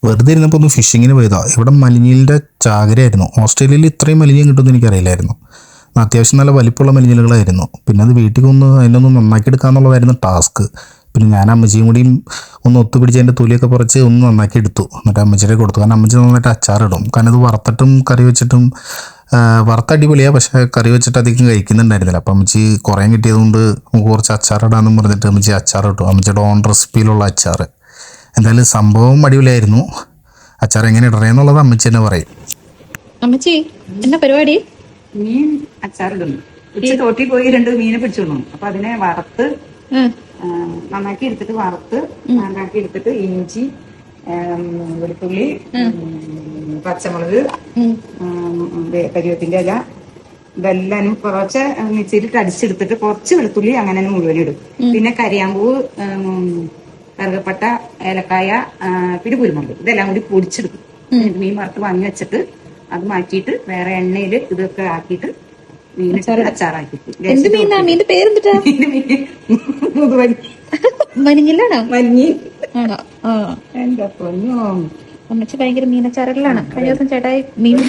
വെറുതെ ഇരുന്നപ്പോൾ ഒന്ന് ഫിഷിങ്ങിന് പോയതാ. ഇവിടെ മലിഞ്ഞിലിൻ്റെ ചാകരയായിരുന്നു. ഓസ്ട്രേലിയയിൽ ഇത്രയും മലിഞ്ഞം കിട്ടുമെന്ന് എനിക്കറിയില്ലായിരുന്നു. അത്യാവശ്യം നല്ല വലിപ്പമുള്ള മലിഞ്ഞിലുകളായിരുന്നു. പിന്നെ അത് വീട്ടിൽ കൊന്ന് അതിനൊന്ന് നന്നാക്കി എടുക്കാന്നുള്ളതായിരുന്നു ടാസ്ക്. പിന്നെ ഞാൻ അമ്മച്ചിയും കൂടിയും ഒന്ന് ഒത്തുപിടിച്ച് അതിൻ്റെ തൊലിയൊക്കെ പറിച്ച് ഒന്ന് നന്നാക്കി എടുത്തു. എന്നിട്ട് അമ്മച്ചിയുടെ കൊടുത്തു. കാരണം അമ്മച്ചി നന്നായിട്ട് അച്ചാറിടും. കാരണം ഇത് വറുത്തിട്ടും കറി വെച്ചിട്ടും വറുത്ത അടിപൊളിയാണ്, പക്ഷേ കറി വെച്ചിട്ട് അധികം കഴിക്കുന്നുണ്ടായിരുന്നില്ല. അപ്പം അമ്മച്ചി കുറേ കിട്ടിയതുകൊണ്ട് നമുക്ക് കുറച്ച് അച്ചാറിടാമെന്നും പറഞ്ഞിട്ട് അമ്മച്ചി അച്ചാർ ഇട്ടു. അമ്മച്ചിയുടെ ഓൺ റെസിപ്പിയിലുള്ള അച്ചാർ. എന്തായാലും സംഭവം അടിപൊളിയായിരുന്നു. അച്ചാർ എങ്ങനെ ഇടണേന്നുള്ളത് അമ്മച്ചി തന്നെ പറയും. അമ്മച്ചി എന്നാ പരിപാടി? മീൻ അച്ചാറിടുന്നു. തോട്ടിൽ പോയി 2 മീനെ പിടിച്ചോളൂ. അപ്പൊ അതിനെ വറുത്ത് നന്നാക്കി എടുത്തിട്ട് വറുത്ത് നന്നാക്കി എടുത്തിട്ട് ഇഞ്ചി, വെളുത്തുള്ളി, പച്ചമുളക്, കരിവേപ്പിന്റെ ഇല ഇതെല്ലാം കുറച്ച് മിക്സിയിലിട്ട് അടിച്ചെടുത്തിട്ട് കുറച്ച് വെളുത്തുള്ളി അങ്ങനെ മുഴുവൻ ഇടും. പിന്നെ കരിയാമ്പൂവ്, കറുകപ്പട്ട, ഏലക്കായ, പിന്നെ കുരുമുളക് ഇതെല്ലാം കൂടി പൊടിച്ചെടുക്കും. മീൻ വറുത്ത് വാങ്ങി വെച്ചിട്ട് അത് മാറ്റിയിട്ട് വേറെ എണ്ണയിൽ ഇതൊക്കെ ആക്കിയിട്ട് അച്ചാറാക്കി. എന്ത് മീനാ? മീന്റെ പേരെന്തിട്ടാ? മലിഞ്ഞിലാണോ? മഞ്ഞി ആണോ? എന്താ പൊന്നോ, അമ്മച്ചി ഭയങ്കര മീനച്ചാറുകളാണ്. കഴിഞ്ഞ ദിവസം ചേട്ടായി മീൻ